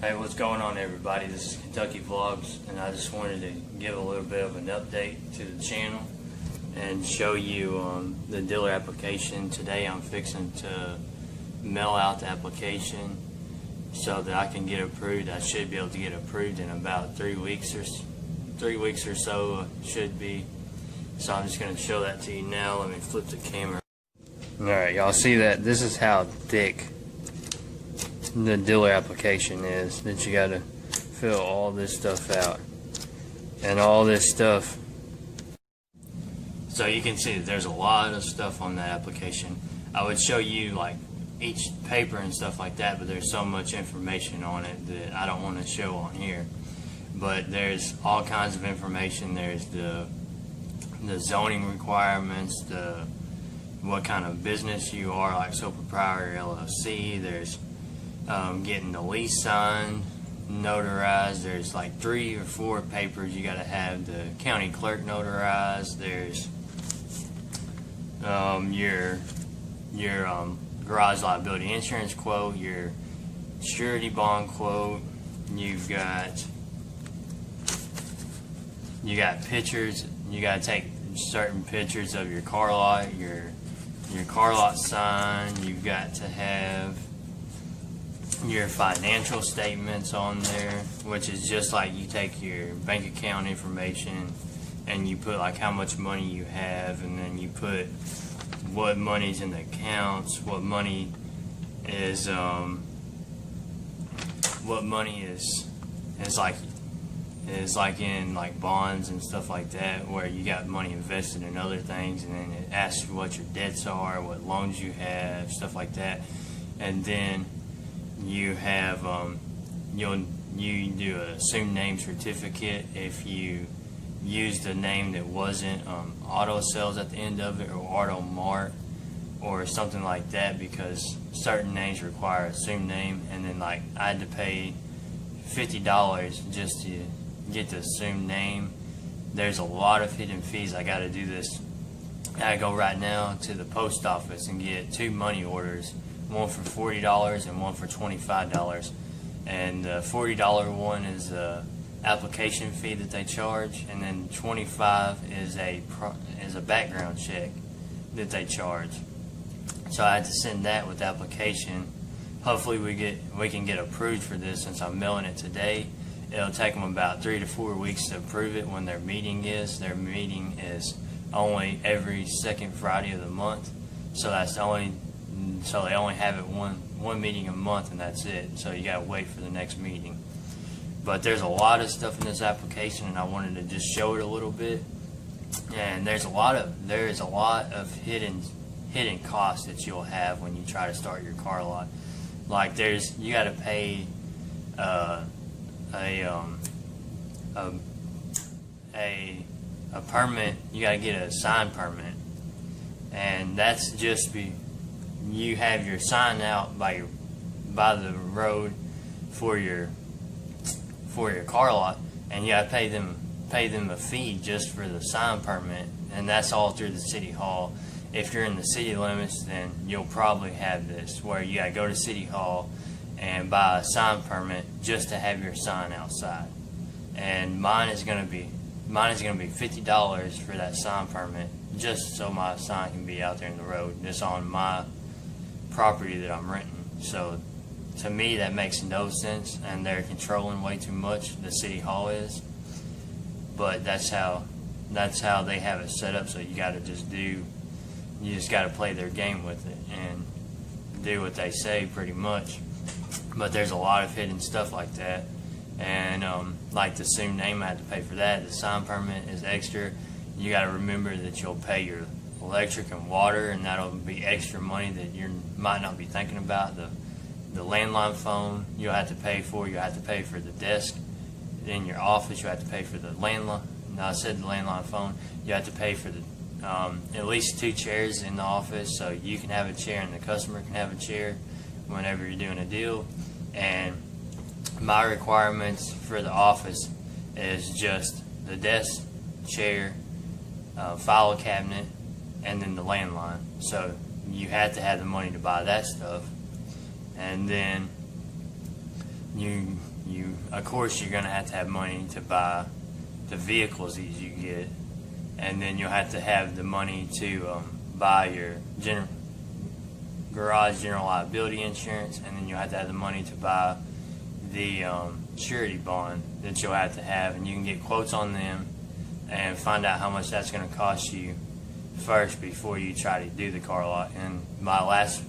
Hey, what's going on, everybody? This is Kentucky Vlogs, and I just wanted to give a little bit of an update to the channel and show you the dealer application. Today I'm fixing to mail out the application so that I can get approved. I should be able to get approved in about 3 weeks or so, should be. So I'm just going to show that to you now. Let me flip the camera. Alright, y'all see that? This is how thick the dealer application is, that you gotta fill all this stuff out and all this stuff. So you can see that there's a lot of stuff on that application. I would show you like each paper and stuff like that, but there's so much information on it that I don't want to show on here. But there's all kinds of information. There's the zoning requirements, what kind of business you are, like sole proprietor, LLC. There's getting the lease signed, notarized. There's like 3 or 4 papers you got to have the county clerk notarized. There's your garage liability insurance quote, your surety bond quote. You got pictures. You got to take certain pictures of your car lot, your car lot sign. You've got to have your financial statements on there, which is just like you take your bank account information and you put like how much money you have, and then you put what money's in the accounts, what money is like in like bonds and stuff like that, where you got money invested in other things, and then it asks you what your debts are, what loans you have, stuff like that. And then you have you do a assumed name certificate if you used a name that wasn't Auto Sales at the end of it, or Auto Mart or something like that, because certain names require assumed name. And then like I had to pay $50 just to get the assumed name. There's a lot of hidden fees. I got to do this. I gotta go right now to the post office and get 2 money orders, one for $40 and one for $25. And the $40 one is the application fee that they charge, and then $25 is a background check that they charge. So I had to send that with the application. Hopefully we can get approved for this, since I'm mailing it today. It'll take them about 3 to 4 weeks to approve it when their meeting is. Their meeting is only every second Friday of the month, so they only have it one meeting a month, and that's it. So you gotta wait for the next meeting. But there's a lot of stuff in this application, and I wanted to just show it a little bit. And there's a lot of hidden costs that you'll have when you try to start your car lot. Like you gotta pay a permit. You gotta get a sign permit, and that's just you have your sign out by the road for your car lot, and you gotta pay them a fee just for the sign permit, and that's all through the city hall. If you're in the city limits, then you'll probably have this, where you gotta go to city hall and buy a sign permit just to have your sign outside. And mine is gonna be $50 for that sign permit, just so my sign can be out there in the road, just on my property that I'm renting. So to me, that makes no sense, and they're controlling way too much. The city hall is, but that's how they have it set up. So you just gotta play their game with it and do what they say, pretty much. But there's a lot of hidden stuff like that, and like the assumed name, I had to pay for that. The sign permit is extra. You gotta remember that you'll pay your electric and water, and that'll be extra money that you might not be thinking about. The landline phone you'll have to pay for. You have to pay for the desk in your office. You have to pay for the landline. No, I said the landline phone. You have to pay for the at least 2 chairs in the office, so you can have a chair and the customer can have a chair whenever you're doing a deal. And my requirements for the office is just the desk, chair, file cabinet, and then the landline. So you have to have the money to buy that stuff. And then you of course you're going to have money to buy the vehicles that you get, and then you'll have to have the money to buy your garage general liability insurance, and then you'll have to have the money to buy the surety bond that you'll have to have, and you can get quotes on them and find out how much that's going to cost you first before you try to do the car lot. And my last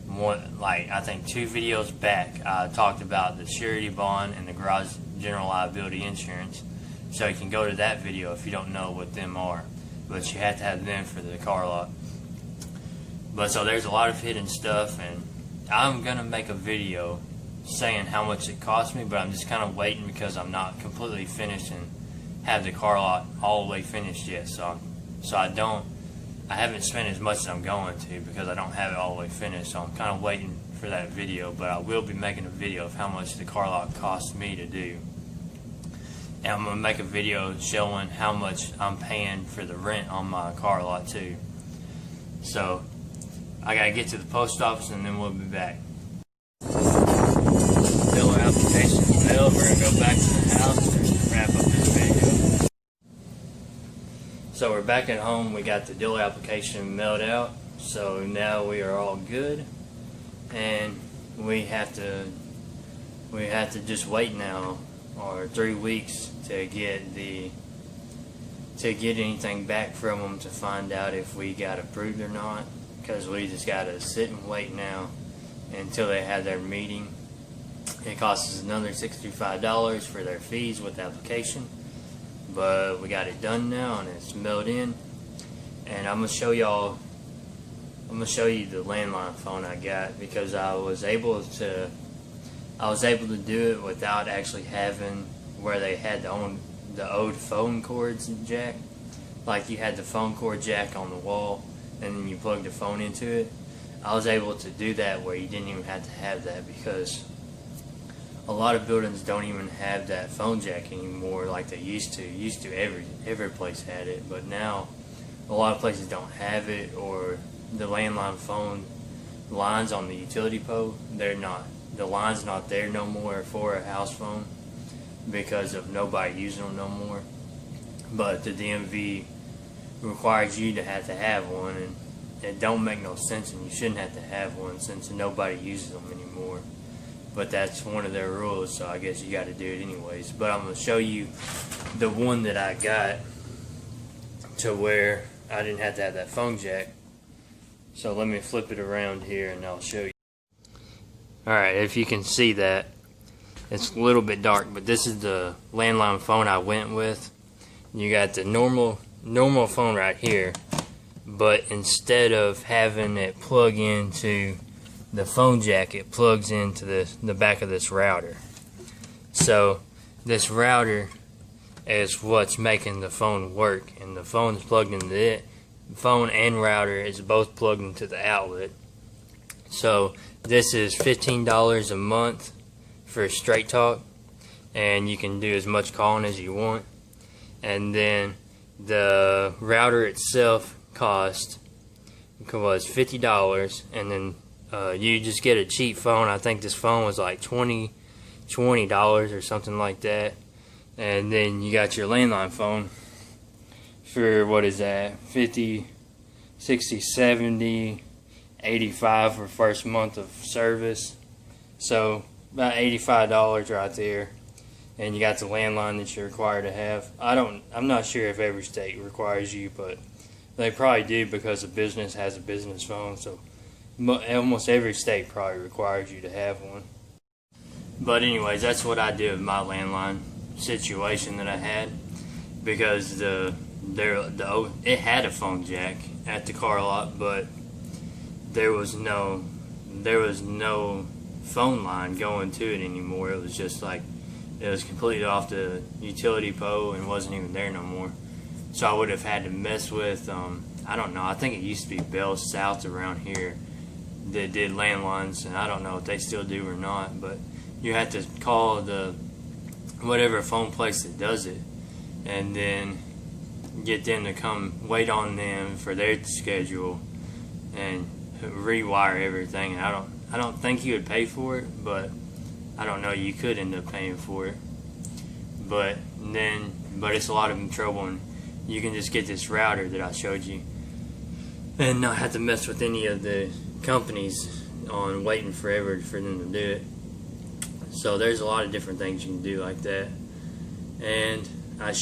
one, like I think 2 videos back, I talked about the surety bond and the garage general liability insurance, so you can go to that video if you don't know what them are, but you have to have them for the car lot. But so there's a lot of hidden stuff, and I'm gonna make a video saying how much it cost me, but I'm just kind of waiting because I'm not completely finished and have the car lot all the way finished yet. So I haven't spent as much as I'm going to because I don't have it all the way finished. So I'm kind of waiting for that video, but I will be making a video of how much the car lot cost me to do. And I'm gonna make a video showing how much I'm paying for the rent on my car lot too. So I gotta get to the post office and then we'll be back. Fill our application mailed. We're gonna go back to the house and wrap up this video. So we're back at home. We got the dealer application mailed out. So now we are all good, and we have to just wait now, or 3 weeks to get anything back from them to find out if we got approved or not. Because we just gotta sit and wait now until they have their meeting. It costs us another $65 for their fees with the application, but we got it done now and it's mailed in. And I'm gonna show you the landline phone I got, because I was able to do it without actually having where they had the old phone cords jack. Like you had the phone cord jack on the wall and then you plug the phone into it. I was able to do that where you didn't even have to have that, because a lot of buildings don't even have that phone jack anymore like they used to. Every place had it, but now a lot of places don't have it, or the landline phone lines on the utility pole, the line's not there no more for a house phone because of nobody using them no more. But the DMV requires you to have one, and it don't make no sense, and you shouldn't have to have one since nobody uses them anymore. But that's one of their rules, so I guess you got to do it anyways. But I'm going to show you the one that I got to where I didn't have to have that phone jack. So let me flip it around here and I'll show you. Alright, if you can see that, it's a little bit dark, but this is the landline phone I went with. You got the normal phone right here, but instead of having it plug into the phone jack, it plugs into the back of this router. So this router is what's making the phone work, and the phone's plugged into it. The phone and router is both plugged into the outlet. So this is $15 a month for Straight Talk, and you can do as much calling as you want. And then the router itself was $50, and then you just get a cheap phone. I think this phone was like $20 or something like that. And then you got your landline phone for, what is that, 50, 60, 70, 85 for first month of service. So about $85 right there. And you got the landline that you're required to have. I'm not sure if every state requires you, but they probably do, because a business has a business phone. So almost every state probably requires you to have one. But anyways, that's what I did with my landline situation that I had, because it had a phone jack at the car lot, but there was no phone line going to it anymore. It was just like, it was completely off the utility pole and wasn't even there no more. So I would have had to mess with, I don't know, I think it used to be Bell South around here that did landlines, and I don't know if they still do or not, but you have to call whatever phone place that does it, and then get them to come wait on them for their schedule and rewire everything. And I don't think you would pay for it, but I don't know, you could end up paying for it. But it's a lot of trouble, and you can just get this router that I showed you and not have to mess with any of the companies on waiting forever for them to do it. So there's a lot of different things you can do like that. And I'll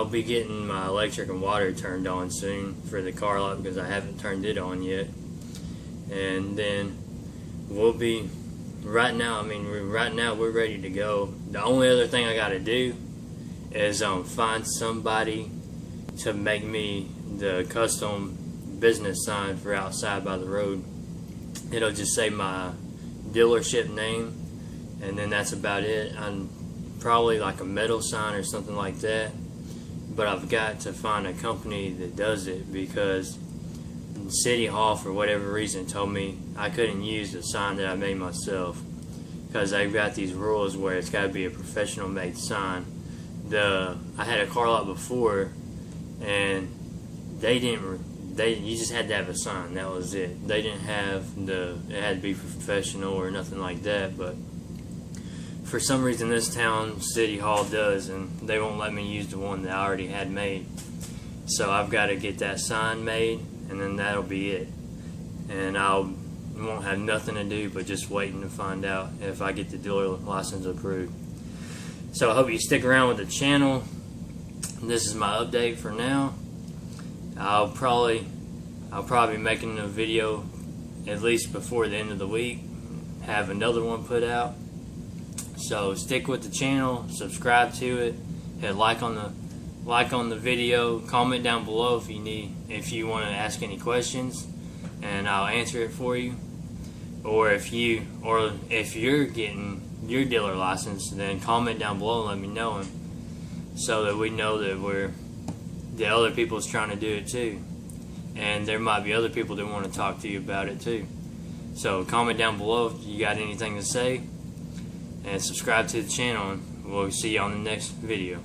be getting my electric and water turned on soon for the car lot, because I haven't turned it on yet. And then right now we're ready to go. The only other thing I gotta do is find somebody to make me the custom business sign for outside by the road. It'll just say my dealership name, and then that's about it. I'm probably like a metal sign or something like that, but I've got to find a company that does it, because City Hall, for whatever reason, told me I couldn't use the sign that I made myself, because they've got these rules where it's got to be a professional made sign. I had a car lot before, and you just had to have a sign, that was it. They didn't have it had to be professional or nothing like that. But for some reason this town, City Hall, does, and they won't let me use the one that I already had made. So I've got to get that sign made, and then that'll be it. And I won't have nothing to do but just waiting to find out if I get the dealer license approved. So I hope you stick around with the channel. This is my update for now. I'll probably be making a video at least before the end of the week, have another one put out. So stick with the channel, subscribe to it, hit like on the video, comment down below if you want to ask any questions, and I'll answer it for you. Or if you're getting your dealer license, then comment down below and let me know, and so that we know that the other people's trying to do it too, and there might be other people that want to talk to you about it too. So comment down below if you got anything to say, and subscribe to the channel, and we'll see you on the next video.